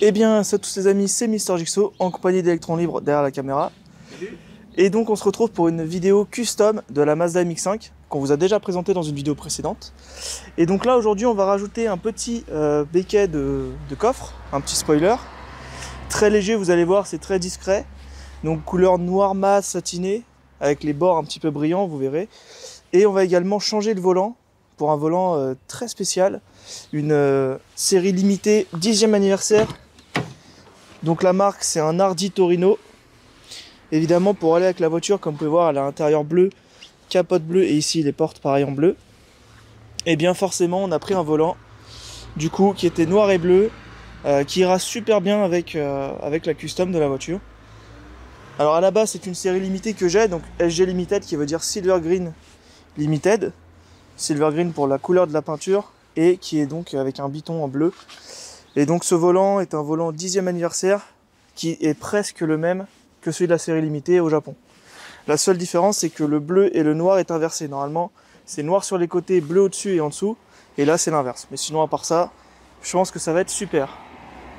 Eh bien, salut à tous les amis, c'est Mister Jigsaw en compagnie d'Electron Libre derrière la caméra. Et donc on se retrouve pour une vidéo custom de la Mazda MX-5 qu'on vous a déjà présenté dans une vidéo précédente. Et donc là aujourd'hui on va rajouter un petit béquet de coffre, un petit spoiler. Très léger, vous allez voir, c'est très discret. Donc couleur noir mat satiné avec les bords un petit peu brillants, vous verrez. Et on va également changer le volant pour un volant très spécial. Une série limitée 10e anniversaire. Donc la marque c'est un Hardy Torino. Évidemment pour aller avec la voiture, comme vous pouvez voir, elle a l'intérieur bleu, capote bleue et ici les portes pareil en bleu. Et bien forcément on a pris un volant du coup qui était noir et bleu, qui ira super bien avec la custom de la voiture. Alors à la base c'est une série limitée que j'ai, donc SG Limited qui veut dire Silver Green Limited. Silver Green pour la couleur de la peinture et qui est donc avec un biton en bleu. Et donc ce volant est un volant 10e anniversaire qui est presque le même que celui de la série limitée au Japon. La seule différence c'est que le bleu et le noir est inversé. Normalement c'est noir sur les côtés, bleu au-dessus et en dessous. Et là c'est l'inverse. Mais sinon à part ça, je pense que ça va être super.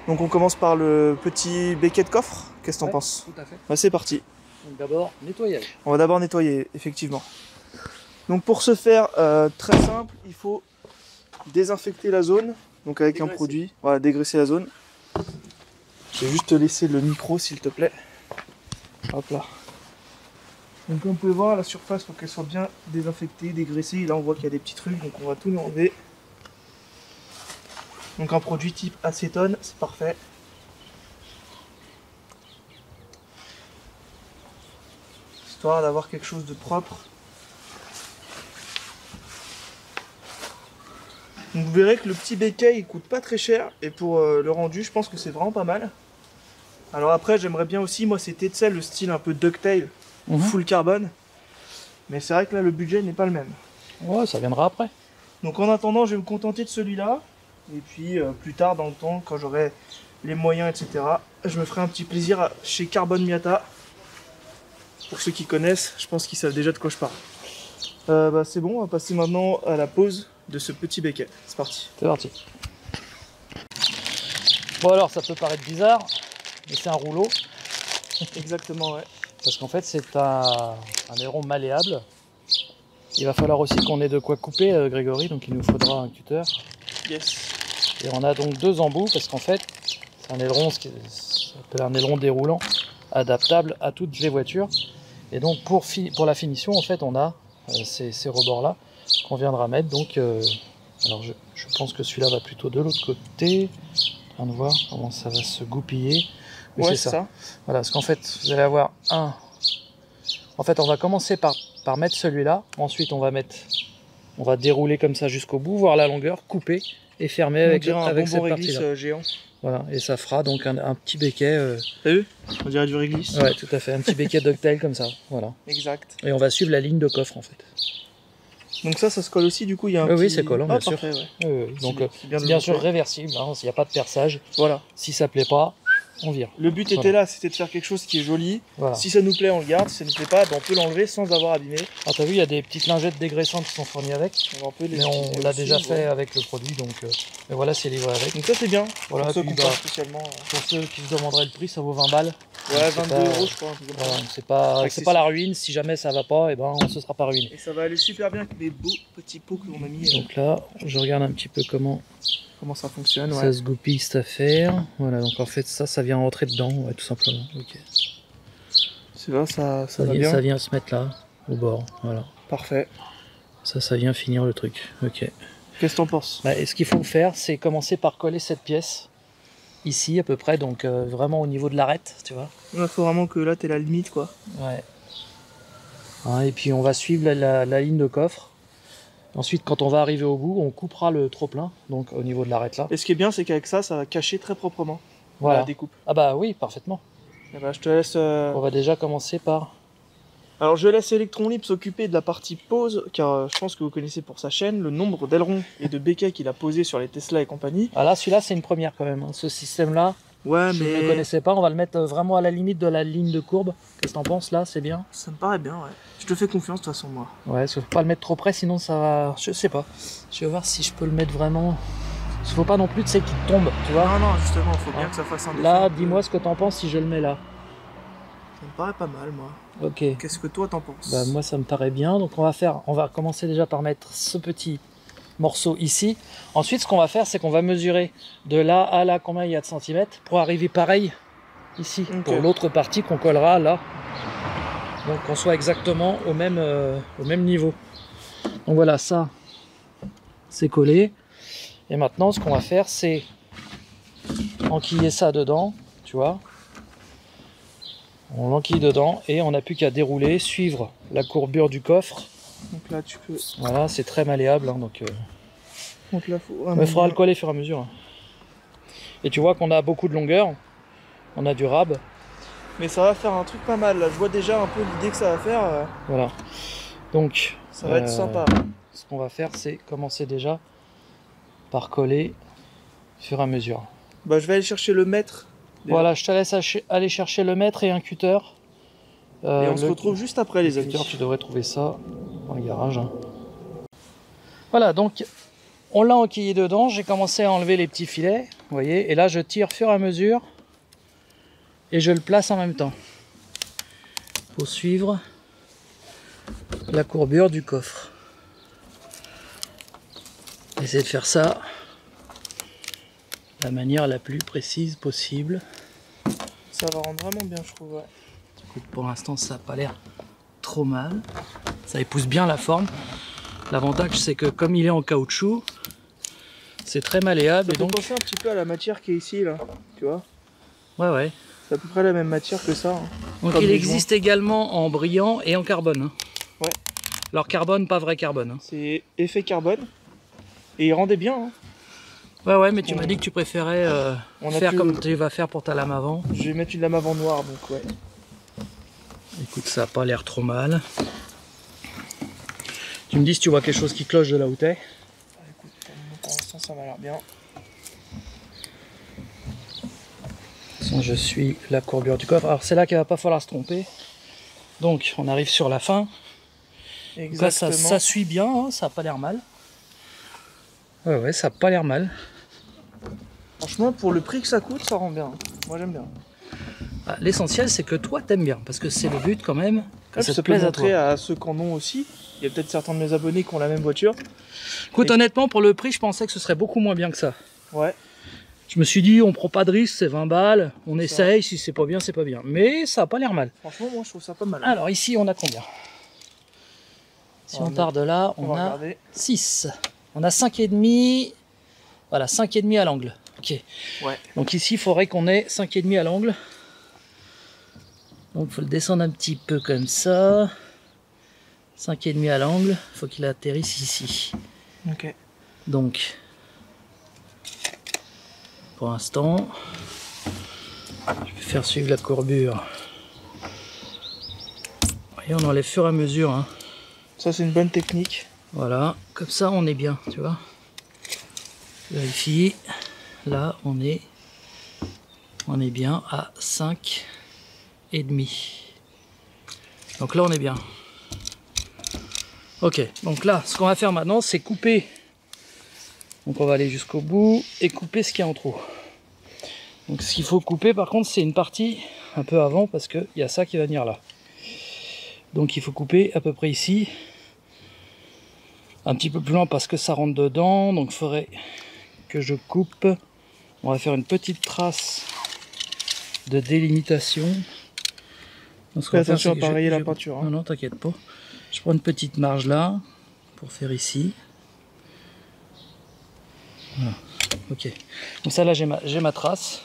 Donc on commence par le petit béquet de coffre. Qu'est-ce que t'en penses? Tout à fait. Bah, c'est parti. Donc d'abord, nettoyage. On va d'abord nettoyer, effectivement. Donc pour ce faire, très simple, il faut désinfecter la zone. Donc avec un produit, voilà, dégraisser la zone. Je vais juste te laisser le micro s'il te plaît. Hop là. Donc comme vous pouvez voir, la surface, faut qu'elle soit bien désinfectée, dégraissée. Et là on voit qu'il y a des petits trucs, donc on va tout enlever. Donc un produit type acétone, c'est parfait. Histoire d'avoir quelque chose de propre. Donc vous verrez que le petit béquet il coûte pas très cher et pour le rendu je pense que c'est vraiment pas mal. Alors après j'aimerais bien aussi, moi c'était le style un peu ducktail, full carbone. Mais c'est vrai que là le budget n'est pas le même. Ouais, ça viendra après. Donc en attendant je vais me contenter de celui-là. Et puis plus tard dans le temps quand j'aurai les moyens etc. Je me ferai un petit plaisir chez Carbon Miata. Pour ceux qui connaissent, je pense qu'ils savent déjà de quoi je parle. Bah, c'est bon, on va passer maintenant à la pose de ce petit béquet. C'est parti. C'est parti. Bon alors, ça peut paraître bizarre, mais c'est un rouleau. Exactement, ouais. Parce qu'en fait, c'est un aileron malléable. Il va falloir aussi qu'on ait de quoi couper, Grégory, donc il nous faudra un cutter. Yes. Et on a donc deux embouts, parce qu'en fait, c'est un aileron, ça s'appelle un aileron déroulant, adaptable à toutes les voitures. Et donc pour la finition, en fait, on a ces rebords-là qu'on viendra mettre. Donc, alors je pense que celui-là va plutôt de l'autre côté. On va voir comment ça va se goupiller. Oui, Ouais, c'est ça. Voilà, parce qu'en fait, vous allez avoir un. En fait, on va commencer par mettre celui-là. Ensuite, on va dérouler comme ça jusqu'au bout, voir la longueur, couper et fermer avec cette partie-là. Géant. Voilà, et ça fera donc un petit béquet. T'as vu? On dirait du réglisse. Ouais, tout à fait, un petit béquet ducktail comme ça. Voilà. Exact. Et on va suivre la ligne de coffre en fait. Donc ça se colle aussi, du coup, il y a un Oui, c'est collant, bien sûr. Parfait, ouais. Oui. Donc, c'est bien sûr réversible, hein, s'il n'y a pas de perçage. Voilà. Si ça plaît pas, on vire. Le but était là, c'était de faire quelque chose qui est joli. Voilà. Si ça nous plaît, on le garde. Si ça nous plaît pas, ben, on peut l'enlever sans avoir abîmé. Ah, t'as vu, il y a des petites lingettes dégraissantes qui sont fournies avec. Mais on l'a déjà fait avec le produit, donc et voilà, c'est livré avec. Donc ça c'est bien. Voilà, pour ceux puis, spécialement. pour ceux qui se demanderaient le prix, ça vaut 20 balles. Ouais, 22 € je crois. Voilà, c'est pas la ruine. Si jamais ça va pas, et ben on se sera pas ruiné. Et ça va aller super bien avec les beaux petits pots que l'on a mis. Donc là, je regarde un petit peu comment ça fonctionne. Ça se goupille cette affaire. Voilà, donc en fait ça vient rentrer dedans, ouais, tout simplement. Ok. C'est là, ça va bien. Ça vient se mettre là, au bord. Voilà. Parfait. Ça vient finir le truc. Ok. Qu'est-ce que t'en penses? Et ce qu'il faut faire, c'est commencer par coller cette pièce ici à peu près, donc vraiment au niveau de l'arête, tu vois. Il faut vraiment que là t'es la limite quoi. Ouais. Hein, et puis on va suivre la ligne de coffre. Ensuite, quand on va arriver au bout, on coupera le trop-plein, donc au niveau de l'arête là. Et ce qui est bien, c'est qu'avec ça va cacher très proprement la découpe. Ah bah oui, parfaitement. Et bah, je te laisse... On va déjà commencer par... Alors je laisse Electron Libre s'occuper de la partie pose, car je pense que vous connaissez pour sa chaîne le nombre d'ailerons et de béquets qu'il a posé sur les Tesla et compagnie. Ah là, celui-là, c'est une première quand même. Hein. Ce système-là, ouais, je ne le connaissais pas. On va le mettre vraiment à la limite de la ligne de courbe. Qu'est-ce que t'en penses là? C'est bien? Ça me paraît bien, ouais. Je te fais confiance de toute façon, moi. Ouais, parce qu'il faut pas le mettre trop près, sinon ça va... Je sais pas. Je vais voir si je peux le mettre vraiment Il faut pas non plus, tu sais, qu'il tombe, tu vois. Non, non, justement, il faut bien Hein. que ça fasse un effet. Là, dis-moi ce que t'en penses si je le mets là. Ça me paraît pas mal, moi. Ok. Qu'est-ce que toi t'en penses? Bah, moi, ça me paraît bien. Donc, on va commencer déjà par mettre ce petit morceau ici. Ensuite, ce qu'on va faire, c'est qu'on va mesurer de là à là combien il y a de centimètres pour arriver pareil ici, Ok. pour l'autre partie qu'on collera là. Donc, qu'on soit exactement au même niveau. Donc voilà, ça, c'est collé. Et maintenant, ce qu'on va faire, c'est enquiller ça dedans, tu vois. On l'enquille dedans et on n'a plus qu'à dérouler, suivre la courbure du coffre. Donc là, tu peux. Voilà, c'est très malléable, hein, donc Donc là, faut. il faudra le coller au fur et à mesure. Hein. Et tu vois qu'on a beaucoup de longueur, on a du rab. Mais ça va faire un truc pas mal. Là, je vois déjà un peu l'idée que ça va faire. Voilà. Donc, Ça va être sympa. ce qu'on va faire, c'est commencer déjà par coller au fur et à mesure. Bah, je vais aller chercher le mètre. Déjà. Voilà, je te laisse aller chercher le mètre et un cutter. Et on se retrouve juste après, les amis. Tu devrais trouver ça dans le garage. Hein. Voilà, donc on l'a enquillé dedans. J'ai commencé à enlever les petits filets, vous voyez. Et là, je tire au fur et à mesure et je le place en même temps. Pour suivre la courbure du coffre. Essayez de faire ça de la manière la plus précise possible. Ça va rendre vraiment bien, je trouve. Ouais. Écoute, pour l'instant, ça n'a pas l'air trop mal. Ça épouse bien la forme. L'avantage, c'est que comme il est en caoutchouc, c'est très malléable. Ça Et peut donc, penser un petit peu à la matière qui est ici, là. Tu vois? ouais. C'est à peu près la même matière que ça. Hein. Donc Comme il les existe également en brillant et en carbone. Hein. Ouais. Alors carbone, pas vrai carbone. Hein. C'est effet carbone. Et il rendait bien. Hein. Ouais, mais tu m'as dit que tu préférais faire comme tu vas faire pour ta lame avant. Je vais mettre une lame avant noire, donc ouais. Écoute, ça n'a pas l'air trop mal. Tu me dis si tu vois quelque chose qui cloche de là où t'es. Écoute, pour l'instant, ça m'a l'air bien. De toute façon, je suis la courbure du coffre. Alors c'est là qu'il va pas falloir se tromper. Donc on arrive sur la fin. Exactement. Là, ça suit bien, hein, ça n'a pas l'air mal. Ouais, ça n'a pas l'air mal. Franchement, pour le prix que ça coûte, ça rend bien. Moi, j'aime bien. Ah, l'essentiel, c'est que toi, t'aimes bien, parce que c'est le but quand même. Que ça te peut plaise à montrer toi. à ceux qui en ont aussi. Il y a peut-être certains de mes abonnés qui ont la même voiture. Écoute, honnêtement, pour le prix, je pensais que ce serait beaucoup moins bien que ça. Ouais. Je me suis dit, on prend pas de risque, c'est 20 balles, on essaye, si c'est pas bien, c'est pas bien. Mais ça n'a pas l'air mal. Franchement, moi, je trouve ça pas mal. Alors ici, on a combien? Si on part de là, on a regarder. 6. On a 5,5. Voilà, 5,5 à l'angle. Ok. Ouais. Donc ici, il faudrait qu'on ait 5,5 à l'angle. Donc il faut le descendre un petit peu comme ça. 5,5 à l'angle. Il faut qu'il atterrisse ici. Ok. Donc, pour l'instant, je vais faire suivre la courbure. Et on enlève fur et à mesure. Hein. Ça, c'est une bonne technique. Voilà, comme ça on est bien, tu vois. Vérifie. Là, on est bien à 5,5. Donc là, on est bien. Ok, donc là, ce qu'on va faire maintenant, c'est couper. Donc on va aller jusqu'au bout et couper ce qu'il y a en trop. Donc ce qu'il faut couper, par contre, c'est une partie un peu avant parce qu'il y a ça qui va venir là. Donc il faut couper à peu près ici. Un petit peu plus loin parce que ça rentre dedans. Donc il faudrait que je coupe. On va faire une petite trace de délimitation. Donc, Fais attention à pas rayer la peinture. Hein. Non, t'inquiète pas. Je prends une petite marge là pour faire ici. Voilà. Ok. Donc ça là j'ai ma trace.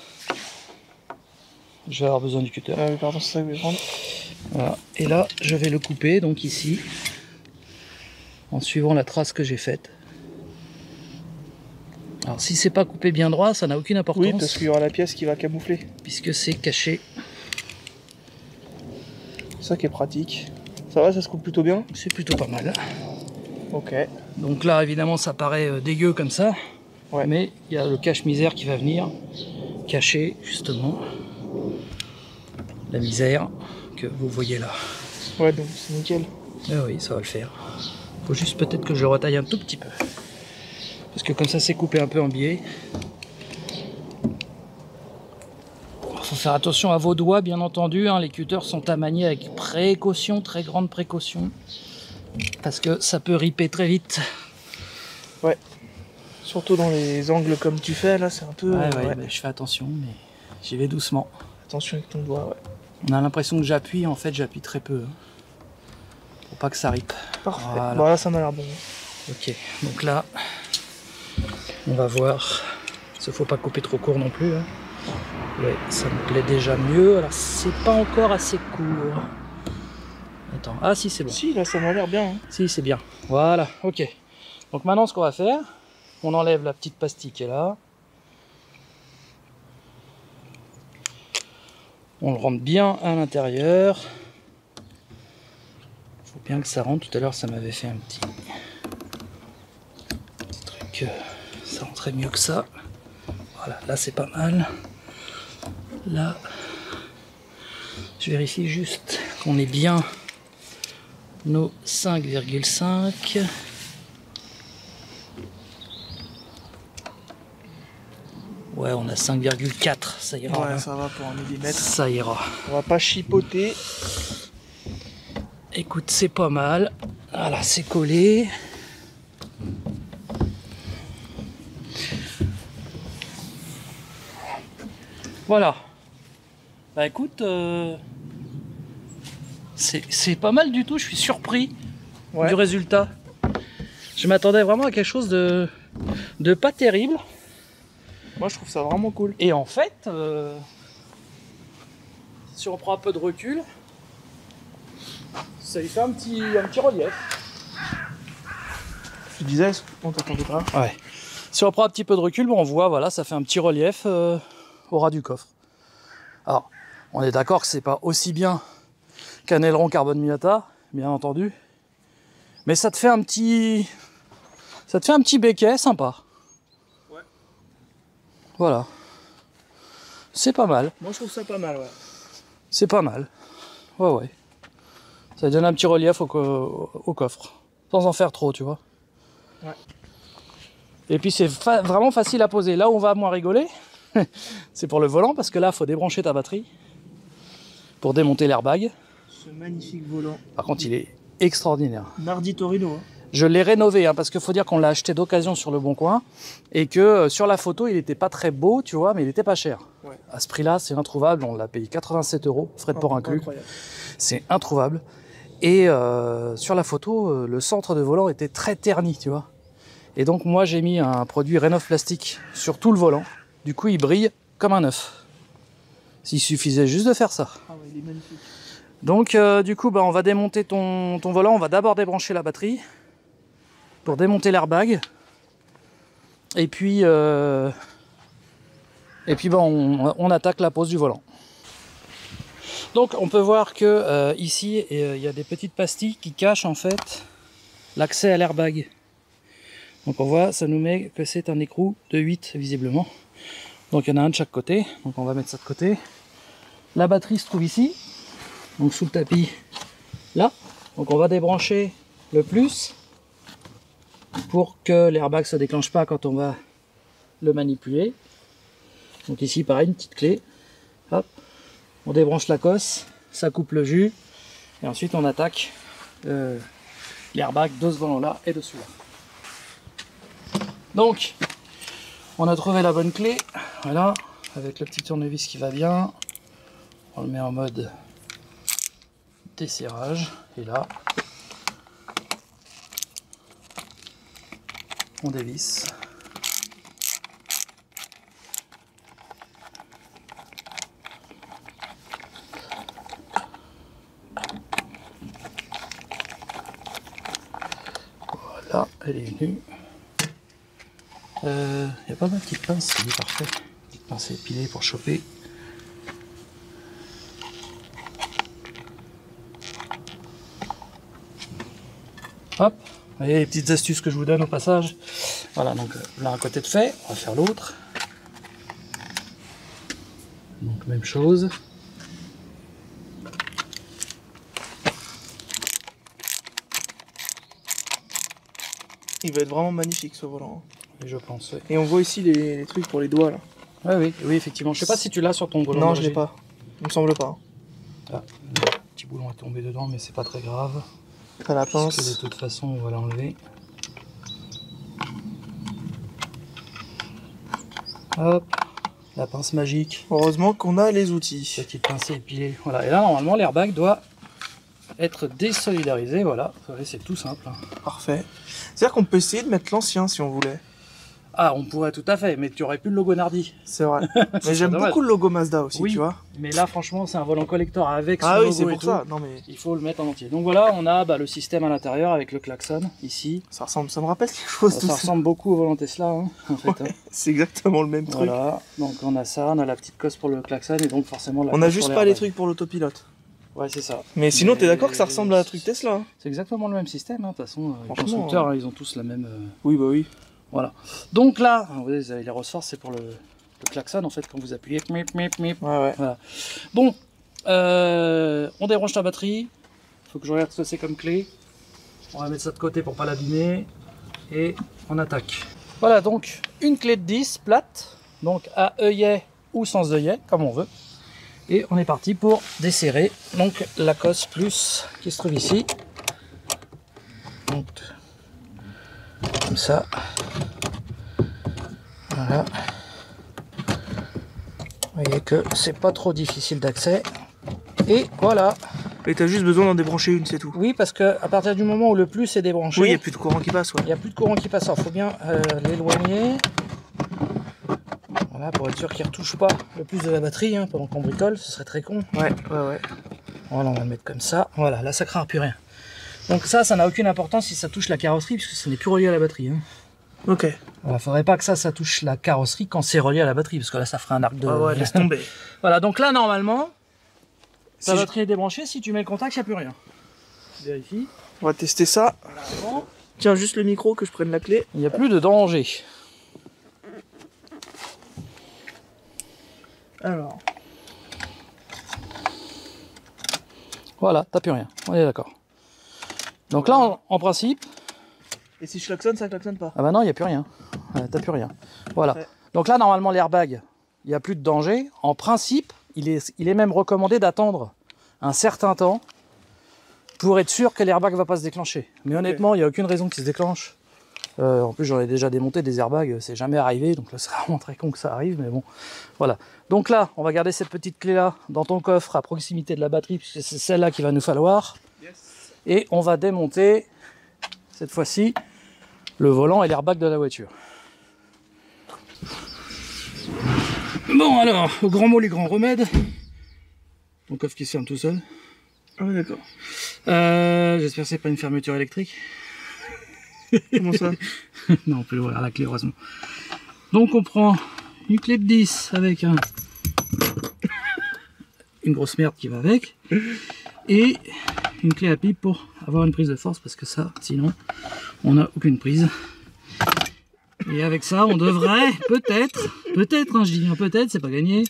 Je vais avoir besoin du cutter. Ah oui, pardon, c'est ça que je vais prendre. Voilà. Et là je vais le couper donc ici en suivant la trace que j'ai faite. Alors si c'est pas coupé bien droit, ça n'a aucune importance. Oui, parce qu'il y aura la pièce qui va camoufler. Puisque c'est caché. C'est ça qui est pratique. Ça va, ça se coupe plutôt bien? C'est plutôt pas mal. Ok. Donc là évidemment ça paraît dégueu comme ça. Ouais. Mais il y a le cache-misère qui va venir cacher justement la misère que vous voyez là. Ouais, donc c'est nickel. Ah oui, ça va le faire. Faut juste peut-être que je le retaille un tout petit peu. Parce que comme ça c'est coupé un peu en biais. Il faut faire attention à vos doigts bien entendu, hein. Les cutters sont à manier avec précaution, très grande précaution. Parce que ça peut riper très vite. Ouais. Surtout dans les angles comme tu fais là, c'est un peu... Ouais. Bah, je fais attention, mais j'y vais doucement. Attention avec ton doigt, ouais. On a l'impression que j'appuie, en fait j'appuie très peu. Pour pas que ça ripe. Parfait. Voilà. Bon là ça m'a l'air bon. Ok, donc là, on va voir. Il faut pas couper trop court non plus. Hein. Ouais, ça me plaît déjà mieux. Alors c'est pas encore assez court. Attends, ah si c'est bon. Si là ça m'a l'air bien. Hein. Si c'est bien. Voilà, ok. Donc maintenant ce qu'on va faire, on enlève la petite pastille qui est là. On le rentre bien à l'intérieur. Faut bien que ça rentre. Tout à l'heure ça m'avait fait un petit truc. Ça rentrait mieux que ça. Voilà, là c'est pas mal. Là, je vérifie juste qu'on ait bien nos 5,5. Ouais, on a 5,4, ça ira. Ouais, hein. ça va pour un millimètre. Ça ira. On va pas chipoter. Écoute, c'est pas mal. Voilà, c'est collé. Voilà. Bah écoute, c'est pas mal du tout. Je suis surpris du résultat. Je m'attendais vraiment à quelque chose de pas terrible. Moi je trouve ça vraiment cool. Et en fait, si on prend un peu de recul, ça lui fait un petit relief. Tu disais, on t'entendait pas. Ouais. Si on prend un petit peu de recul, on voit, voilà, ça fait un petit relief au ras du coffre. Alors, on est d'accord que c'est pas aussi bien qu'un aileron carbone Miata, bien entendu, mais ça te fait un petit béquet sympa. Ouais. Voilà. C'est pas mal. Moi je trouve ça pas mal, ouais. C'est pas mal. Ouais. Ça donne un petit relief au coffre, sans en faire trop, tu vois. Ouais. Et puis c'est vraiment facile à poser. Là où on va moins rigoler, c'est pour le volant, parce que là, il faut débrancher ta batterie pour démonter l'airbag. Ce magnifique volant. Par contre, il est extraordinaire. Nardi Torino. Hein. Je l'ai rénové, hein, parce qu'il faut dire qu'on l'a acheté d'occasion sur le Bon Coin, et que sur la photo, il n'était pas très beau, tu vois, mais il n'était pas cher. Ouais. À ce prix-là, c'est introuvable. On l'a payé 87 €, frais de port inclus. Incroyable. C'est introuvable. Et sur la photo, le centre de volant était très terni, tu vois. Et donc moi j'ai mis un produit Rénov Plastique sur tout le volant. Du coup il brille comme un œuf. S'il suffisait juste de faire ça. Ah ouais, il est magnifique. Donc du coup on va démonter ton volant. On va d'abord débrancher la batterie pour démonter l'airbag. Et puis on attaque la pose du volant. Donc on peut voir que ici il y a des petites pastilles qui cachent en fait l'accès à l'airbag. Donc on voit, ça nous met que c'est un écrou de 8 visiblement. Donc il y en a un de chaque côté, donc on va mettre ça de côté. La batterie se trouve ici, donc sous le tapis là. Donc on va débrancher le plus pour que l'airbag ne se déclenche pas quand on va le manipuler. Donc ici pareil, une petite clé. Hop. On débranche la cosse, ça coupe le jus, et ensuite on attaque l'airbag de ce volant-là et de celui-là. Donc, on a trouvé la bonne clé, voilà, avec le petit tournevis qui va bien. On le met en mode desserrage, et là, on dévisse. Voilà, elle est venue. Il n'y a pas ma petite pince, oui, parfait. Petite pince épilée pour choper. Hop, vous voyez les petites astuces que je vous donne au passage. Voilà, donc là un côté de fait, on va faire l'autre. Donc même chose. Il va être vraiment magnifique ce volant. Et je pense, oui. Et on voit ici les trucs pour les doigts là. Ouais, oui, oui, effectivement. Je sais pas si tu l'as sur ton volant. Non, je l'ai pas. Il me semble pas. Ah, le petit boulon est tombé dedans, mais c'est pas très grave. T'as la Puisque pince. de toute façon, on va l'enlever. Hop, la pince magique. Heureusement qu'on a les outils. Petite pincée épilée. Voilà. Et là, normalement, l'airbag doit être désolidarisé. Voilà, c'est tout simple. Parfait. C'est-à-dire qu'on peut essayer de mettre l'ancien si on voulait. Ah, on pourrait tout à fait, mais tu aurais plus le logo Nardi. C'est vrai. Mais j'aime beaucoup le logo Mazda aussi, oui, tu vois. Mais là, franchement, c'est un volant collector avec son ah logo oui, c'est et pour tout. ça. Non, mais... Il faut le mettre en entier. Donc voilà, on a le système à l'intérieur avec le klaxon ici. Ça me rappelle quelque chose. Ça ressemble beaucoup au volant Tesla, hein, en fait. Ouais, c'est exactement le même truc. Voilà, donc on a ça, on a la petite cosse pour le klaxon et donc forcément la On a cosse juste pour pas les l'airbag. trucs pour l'autopilote. Ouais, c'est ça. Mais sinon, t'es d'accord que ça ressemble à un truc Tesla hein? C'est exactement le même système, hein. De toute façon, les Franchement, constructeurs, hein, ils ont tous la même... Oui, bah oui. Voilà. Donc là, vous voyez, vous avez les ressorts, c'est pour le klaxon, en fait, quand vous appuyez. Mip, mip, mip. Ouais, ouais. Voilà. Bon, on débranche la batterie. Faut que je regarde ce que c'est comme clé. On va mettre ça de côté pour pas l'abîmer. Et on attaque. Voilà, donc une clé de 10 plate, donc à œillet ou sans œillet, comme on veut. Et on est parti pour desserrer donc la cosse plus qui se trouve ici. Donc, comme ça. Voilà. Vous voyez que c'est pas trop difficile d'accès. Et voilà. Et t'as juste besoin d'en débrancher une, c'est tout. Oui, parce que à partir du moment où le plus est débranché, Oui, il n'y a plus de courant qui passe. il n'y a plus de courant qui passe. Il faut bien l'éloigner. Voilà, pour être sûr qu'il ne retouche pas le plus de la batterie hein, pendant qu'on bricole, ce serait très con. Ouais, ouais, ouais. Voilà, on va le mettre comme ça. Voilà, là ça craint plus rien. Donc ça n'a aucune importance si ça touche la carrosserie, puisque ce n'est plus relié à la batterie. Hein. Ok. Voilà, faudrait pas que ça touche la carrosserie quand c'est relié à la batterie, parce que là ça ferait un arc de... Ah ouais, laisse tomber. Voilà, donc là normalement, Si la batterie est débranchée, si tu mets le contact, il n'y a plus rien. Vérifie. On va tester ça. Bon. Tiens, juste le micro, que je prenne la clé. Il n'y a plus de danger. Alors. Voilà, t'as plus rien, on est d'accord. Donc là, en principe... Et si je klaxonne, ça klaxonne pas. Ah bah non, il n'y a plus rien. T'as plus rien. Voilà. Ouais. Donc là, normalement, l'airbag, il n'y a plus de danger. En principe, il est même recommandé d'attendre un certain temps pour être sûr que l'airbag ne va pas se déclencher. Mais honnêtement, il n'y a aucune raison qu'il se déclenche. En plus, j'en ai déjà démonté des airbags, c'est jamais arrivé. Donc là, c'est vraiment très con que ça arrive. Mais bon, voilà. Donc là, on va garder cette petite clé-là dans ton coffre à proximité de la batterie, puisque c'est celle-là qu'il va nous falloir. Yes. Et on va démonter, cette fois-ci, le volant et l'airbag de la voiture. Bon alors, au grand mot les grands remèdes. Mon coffre qui se ferme tout seul. Ah ouais, d'accord. J'espère que c'est pas une fermeture électrique. Comment ça? Non, on peut l'ouvrir à la clé, heureusement. Donc on prend une clé de 10 avec une grosse merde qui va avec. Et une clé à pipe pour avoir une prise de force, parce que ça, sinon, on n'a aucune prise. Et avec ça, on devrait peut-être, hein, je dis bien peut-être, c'est pas gagné,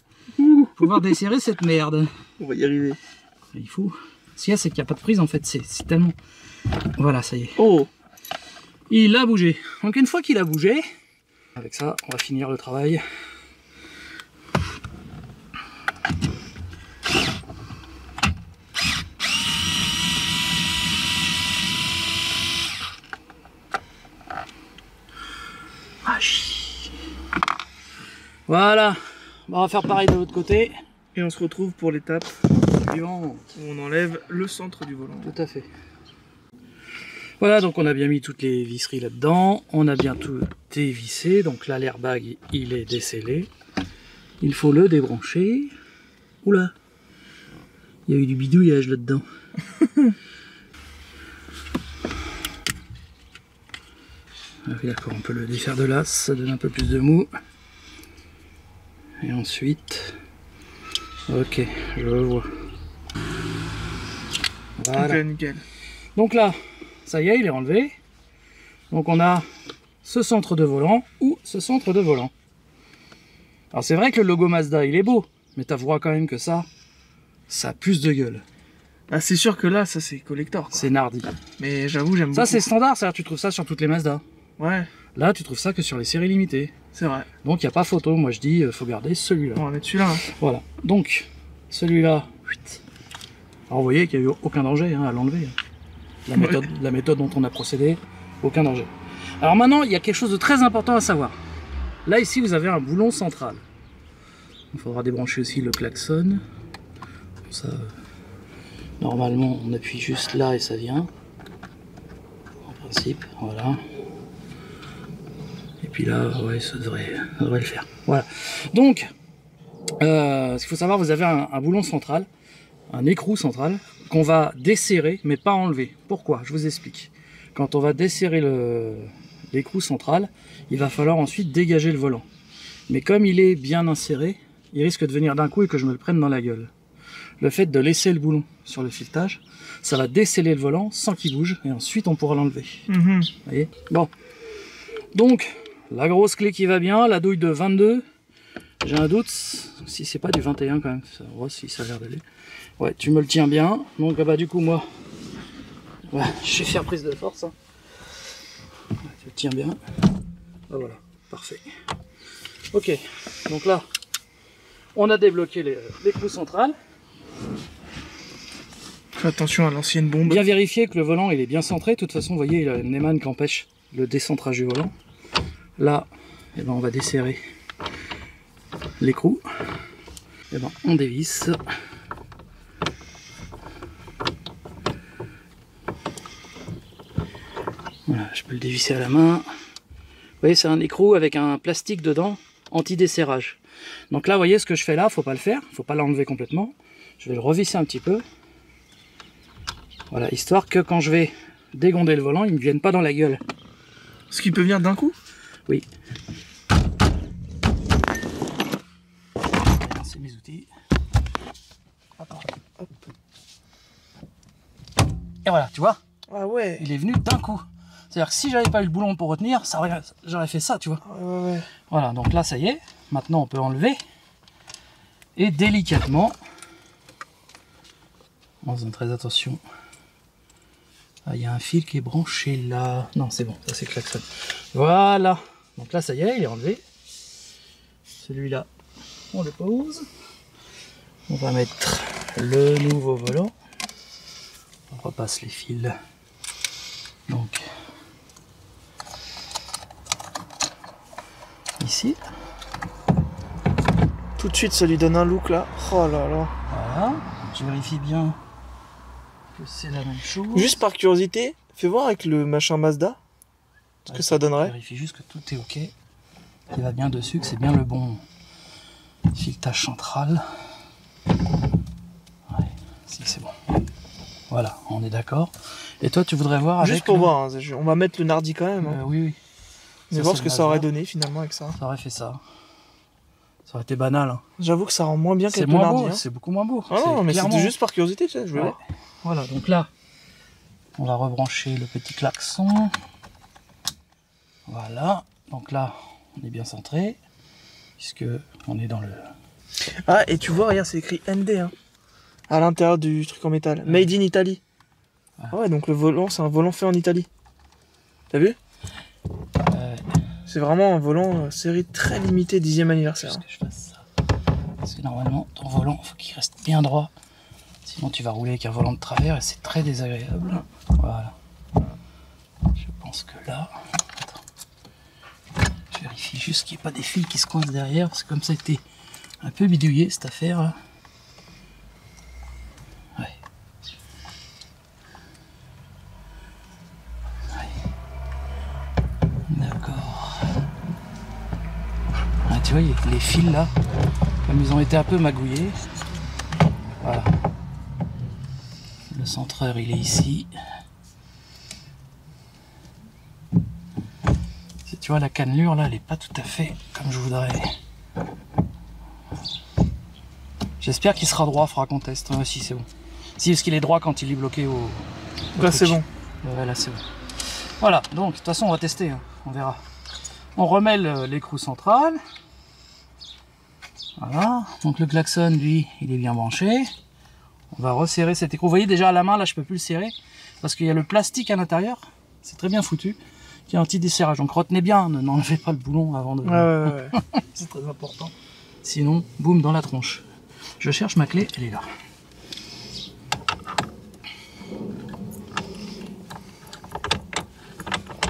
pouvoir desserrer cette merde. On va y arriver. Il faut. Ce qu'il y a, c'est qu'il n'y a pas de prise en fait, c'est tellement... Voilà, ça y est. Oh! Il a bougé. Donc une fois qu'il a bougé, avec ça, on va finir le travail. Voilà, on va faire pareil de l'autre côté. Et on se retrouve pour l'étape Suivant. où on enlève le centre du volant. Tout à fait. Voilà, donc on a bien mis toutes les visseries là-dedans. On a bien tout dévissé. Donc là, l'airbag, il est décellé. Il faut le débrancher. Oula, il y a eu du bidouillage là-dedans. Ah oui, d'accord, on peut le défaire de là, ça donne un peu plus de mou. Et ensuite, ok, je le vois. Voilà. Ok, nickel. Donc là, ça y est, il est enlevé. Donc on a ce centre de volant ou ce centre de volant. Alors c'est vrai que le logo Mazda, il est beau, mais t'avoueras quand même que ça a plus de gueule. Ah, c'est sûr que là, ça c'est collector. C'est Nardi. Mais j'avoue, j'aime beaucoup. Ça c'est standard, c'est-à-dire tu trouves ça sur toutes les Mazda. Ouais. Là, tu trouves ça que sur les séries limitées. C'est vrai. Donc, il n'y a pas photo. Moi, je dis, faut garder celui-là. On va mettre celui-là. Hein. Voilà. Donc, celui-là. Alors, vous voyez qu'il n'y a eu aucun danger hein, à l'enlever. La méthode dont on a procédé, aucun danger. Alors maintenant, il y a quelque chose de très important à savoir. Là, ici, vous avez un boulon central. Il faudra débrancher aussi le klaxon. Comme ça, normalement, on appuie juste là et ça vient. En principe, voilà. Et puis là, ouais, ça devrait le faire. Voilà. Donc, ce qu'il faut savoir, vous avez un boulon central, un écrou central, qu'on va desserrer, mais pas enlever. Pourquoi? Je vous explique. Quand on va desserrer l'écrou central, il va falloir ensuite dégager le volant. Mais comme il est bien inséré, il risque de venir d'un coup et que je me le prenne dans la gueule. Le fait de laisser le boulon sur le filetage, ça va desceller le volant sans qu'il bouge, et ensuite on pourra l'enlever. Vous voyez? Bon. Donc, la grosse clé qui va bien, la douille de 22. J'ai un doute si c'est pas du 21 quand même. Ça, ouais, si ça a l'air d'aller. Ouais, tu me le tiens bien. Donc bah du coup moi, ouais, je vais faire prise de force. Hein. Ouais, tu le tiens bien. Ah, voilà, parfait. Ok, donc là, on a débloqué l'écrou central. Attention à l'ancienne bombe. Bien vérifier que le volant il est bien centré. De toute façon, vous voyez, il y a une émane qui empêche le décentrage du volant. Là, eh ben, on va desserrer l'écrou. Eh ben, on dévisse. Voilà, je peux le dévisser à la main. Vous voyez, c'est un écrou avec un plastique dedans, anti-desserrage. Donc là, vous voyez ce que je fais là, faut pas le faire, faut pas l'enlever complètement. Je vais le revisser un petit peu. Voilà, histoire que quand je vais dégonder le volant, il ne me vienne pas dans la gueule. Ce qui peut venir d'un coup? Oui. C'est mes outils. Hop. Et voilà, tu vois? Ah ouais. Il est venu d'un coup. C'est-à-dire que si j'avais pas eu le boulon pour retenir, j'aurais fait ça, tu vois. Ouais. Voilà, donc là, ça y est. Maintenant, on peut enlever. Et délicatement, en faisant très attention. Ah, il y a un fil qui est branché là. Non, c'est bon, ça c'est klaxon. Voilà. Donc là, ça y est, il est enlevé. Celui-là, on le pose. On va mettre le nouveau volant. On repasse les fils. Donc, ici. Tout de suite, ça lui donne un look là. Oh là là. Voilà. Je vérifie bien que c'est la même chose. Juste par curiosité, fais voir avec le machin Mazda ce que ça donnerait. Je vérifie juste que tout est ok. Qu'il va bien dessus, que c'est bien le bon filetage central. Ouais, si c'est bon. Voilà, on est d'accord. Et toi, tu voudrais voir avec... Juste pour voir, hein, on va mettre le Nardi quand même. Hein. Oui. Mais voir ce que ça aurait donné finalement avec ça. Ça aurait fait ça. Ça aurait été banal. Hein. J'avoue que ça rend moins bien qu'avec le moins Nardi. beau, Hein. c'est beaucoup moins beau. Ah non, mais c'était juste par curiosité, tu sais, je voulais voir. Voilà, donc là, on va rebrancher le petit klaxon. Voilà, donc là, on est bien centré, puisque on est dans le... Ah, et tu vois, regarde, c'est écrit ND, hein, à l'intérieur du truc en métal. Made in Italy. Ah ouais, donc le volant, c'est un volant fait en Italie. T'as vu? C'est vraiment un volant série très limitée, 10e anniversaire. Que je fasse ça. Parce que normalement, ton volant, il faut qu'il reste bien droit. Sinon, tu vas rouler avec un volant de travers et c'est très désagréable. Voilà. Je pense que là... Attends. Je vérifie juste qu'il n'y ait pas des fils qui se coincent derrière. Parce que comme ça a été un peu bidouillé, cette affaire là. Ouais. D'accord. Ah, tu vois, les fils là, comme ils ont été un peu magouillés. Voilà. Le centreur, il est ici. Tu vois, la cannelure là, elle n'est pas tout à fait comme je voudrais. J'espère qu'il sera droit, faudra qu'on teste. Si, c'est bon. Si, parce qu'il est droit quand il est bloqué au là, c'est bon. Ouais, là, c'est bon. Voilà, donc, de toute façon, on va tester, hein. On verra. On remet l'écrou central. Voilà, donc le klaxon, lui, il est bien branché. On va resserrer cet écrou. Vous voyez déjà à la main, là, je peux plus le serrer parce qu'il y a le plastique à l'intérieur. C'est très bien foutu, qu'il y a un petit desserrage. Donc retenez bien, n'enlevez pas le boulon avant de... Ouais. C'est très important. Sinon, boum, dans la tronche. Je cherche ma clé, elle est là.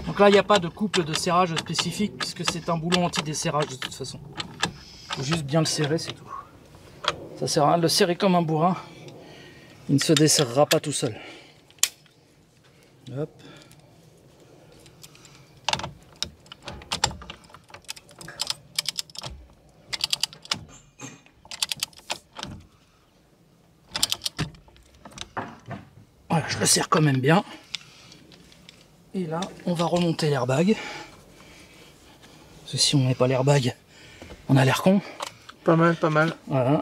Donc là, il n'y a pas de couple de serrage spécifique puisque c'est un boulon anti-desserrage de toute façon. Il faut juste bien le serrer, c'est tout. Ça sert à rien de le serrer comme un bourrin. Il ne se desserrera pas tout seul. Hop. Voilà, je le serre quand même bien. Et là, on va remonter l'airbag. Parce que si on met pas l'airbag, on a l'air con. Pas mal, pas mal. Voilà.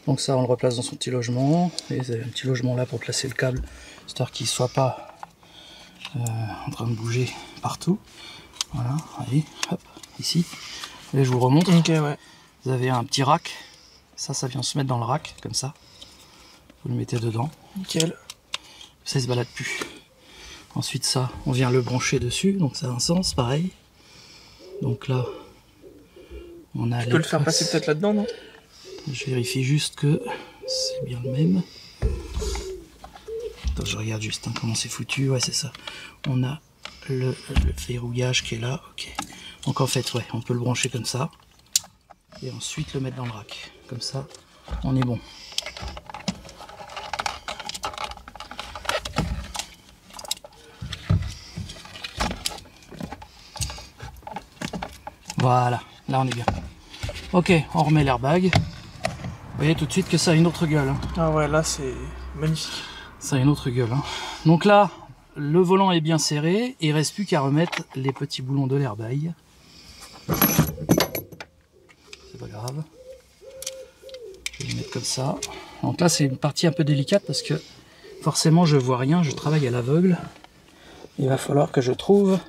Donc ça, on le replace dans son petit logement. Et il y a un petit logement là pour placer le câble, histoire qu'il ne soit pas en train de bouger partout. Voilà, allez, hop, ici. Et je vous remonte. Ok, ouais. Vous avez un petit rack. Ça vient se mettre dans le rack, comme ça. Vous le mettez dedans. Nickel. Ça, il se balade plus. Ensuite, ça, on vient le brancher dessus. Donc ça a un sens, pareil. Donc là, on a... Tu peux le faire passer peut-être là-dedans, non? Je vérifie juste que c'est bien le même. Attends, je regarde juste comment c'est foutu. Ouais, c'est ça. On a le verrouillage qui est là. Ok. Donc en fait, ouais, on peut le brancher comme ça. Et ensuite le mettre dans le rack. Comme ça, on est bon. Voilà, là on est bien. Ok, on remet l'airbag. Vous voyez tout de suite que ça a une autre gueule. Hein. Ah ouais, là c'est magnifique. Ça a une autre gueule. Hein. Donc là, le volant est bien serré. Et il ne reste plus qu'à remettre les petits boulons de l'airbag. C'est pas grave. Je vais les mettre comme ça. Donc là, c'est une partie un peu délicate parce que forcément, je vois rien. Je travaille à l'aveugle. Il va falloir que je trouve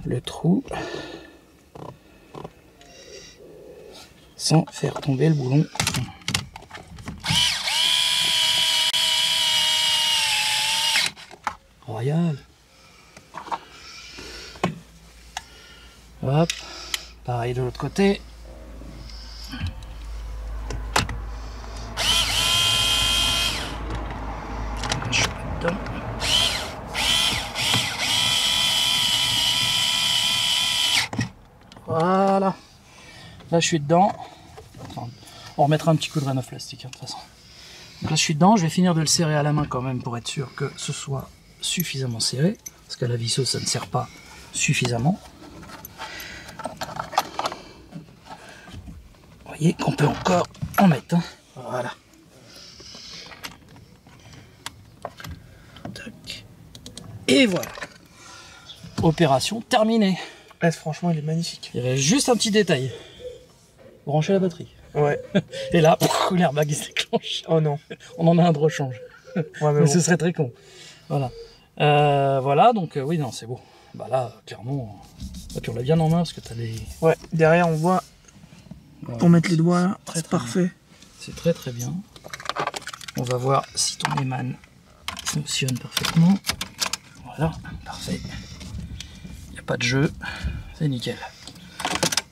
le trou sans faire tomber le boulon. Royal. Hop. Pareil de l'autre côté. Je donne. Voilà. Là je suis dedans. Enfin, on remettra un petit coup de Renouf plastique hein, de toute façon. Donc là je suis dedans, je vais finir de le serrer à la main quand même pour être sûr que ce soit suffisamment serré. Parce qu'à la visseuse ça ne sert pas suffisamment. Vous voyez qu'on peut encore en mettre. Hein. Voilà. Tac. Et voilà. Opération terminée. Ouais, franchement, il est magnifique. Il reste juste un petit détail. Brancher la batterie. Ouais. Et là, l'airbag il se déclenche. Oh non. On en a un de rechange. Ouais, mais Mais bon. ce serait très con. Voilà. Voilà, donc oui, non, c'est beau. Bah là, clairement, puis on l'a bien en main parce que t'as des... Ouais, derrière on voit Ouais, pour mettre les doigts là, très, c'est très parfait. c'est très très bien. On va voir si ton Eman fonctionne parfaitement. Voilà, parfait. Il n'y a pas de jeu, c'est nickel.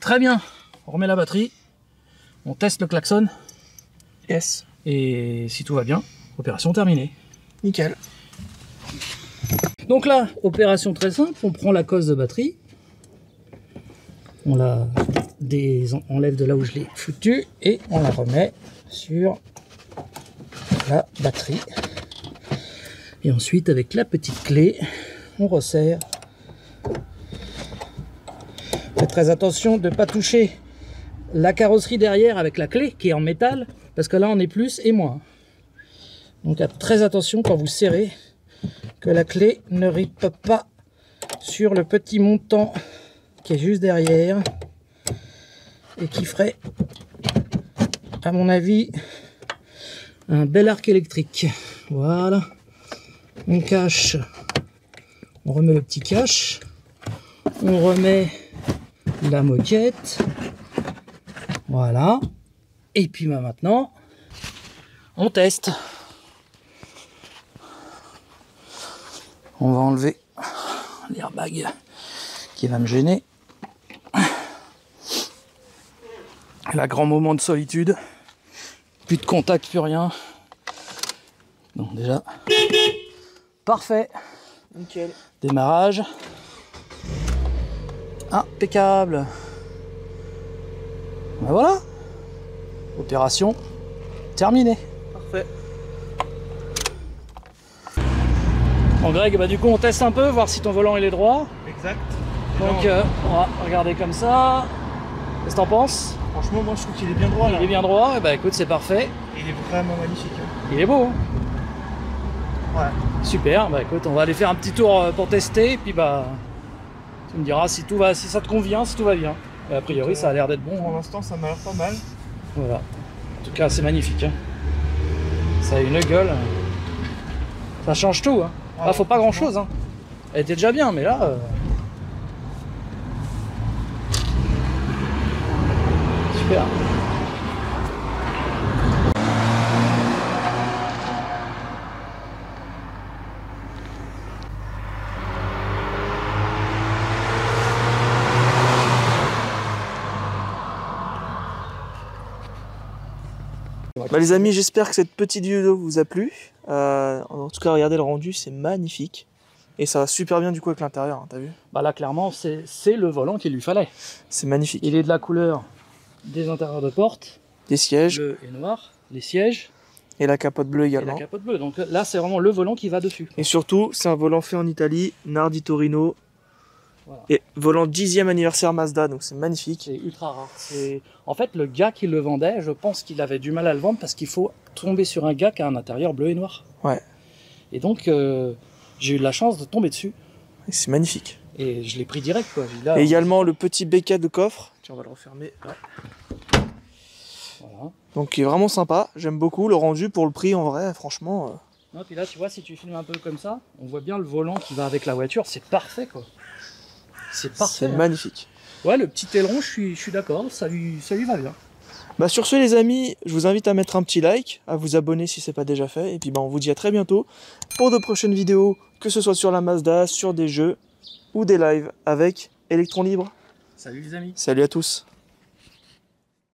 Très bien, on remet la batterie, on teste le klaxon, Yes. et si tout va bien, opération terminée. Nickel. Donc là, opération très simple, on prend la cosse de batterie, on la enlève de là où je l'ai foutue, et on la remet sur la batterie. Et ensuite, avec la petite clé, on resserre. Faites très attention de ne pas toucher la carrosserie derrière avec la clé qui est en métal, parce que là on est plus et moins. Donc faites très attention quand vous serrez, que la clé ne rippe pas sur le petit montant qui est juste derrière, et qui ferait, à mon avis, un bel arc électrique. Voilà. On cache, on remet le petit cache, on remet la moquette, voilà, et puis bah, maintenant on teste. On va enlever l'airbag qui va me gêner. Là, grand moment de solitude. Plus de contact, plus rien. Donc déjà, parfait. Nickel. Démarrage. Impeccable. Ben voilà. Opération terminée. Parfait. Bon Greg, bah du coup on teste un peu, voir si ton volant il est droit. Exact. Donc on va regarder comme ça. Qu'est-ce que t'en penses? Franchement, moi je trouve qu'il est bien droit là. Il est bien droit, et bah écoute, c'est parfait. Il est vraiment magnifique. Hein. Il est beau. Hein. Ouais. Super, bah écoute, on va aller faire un petit tour pour tester, et puis bah tu me diras si tout va, si ça te convient, si tout va bien. Et a priori, ça a l'air d'être bon. Pour Hein. l'instant, ça m'a l'air pas mal. Voilà. En tout cas, c'est magnifique. Hein. Ça a une gueule. Ça change tout. Hein. Ah, faut pas grand chose. Hein. Elle était déjà bien, mais là. Super. Bah les amis, j'espère que cette petite vidéo vous a plu. En tout cas, regardez le rendu, c'est magnifique. Et ça va super bien du coup avec l'intérieur, hein, t'as vu? Bah là, clairement, c'est le volant qu'il lui fallait. C'est magnifique. Il est de la couleur des intérieurs de porte. Les sièges. Bleu et noir. Les sièges. Et la capote bleue Et également. la capote bleue. Donc là, c'est vraiment le volant qui va dessus. Et surtout, c'est un volant fait en Italie, Nardi Torino. Voilà. Et volant 10e anniversaire Mazda, donc c'est magnifique. C'est ultra rare. En fait, le gars qui le vendait, je pense qu'il avait du mal à le vendre parce qu'il faut tomber sur un gars qui a un intérieur bleu et noir. Ouais. Et donc, j'ai eu de la chance de tomber dessus. Et c'est magnifique. Et je l'ai pris direct, quoi. Là, Et également le petit béquet de coffre. Tiens, on va le refermer. Ouais. Voilà. Donc il est vraiment sympa. J'aime beaucoup le rendu pour le prix en vrai, franchement. Non, puis là, tu vois, si tu filmes un peu comme ça, on voit bien le volant qui va avec la voiture. C'est parfait, quoi. C'est parfait. C'est hein. magnifique. Ouais, le petit aileron, je suis d'accord. Ça lui va bien. Bah sur ce les amis, je vous invite à mettre un petit like, à vous abonner si c'est pas déjà fait. Et puis bah on vous dit à très bientôt pour de prochaines vidéos, que ce soit sur la Mazda, sur des jeux ou des lives avec Electron Libre. Salut les amis. Salut à tous.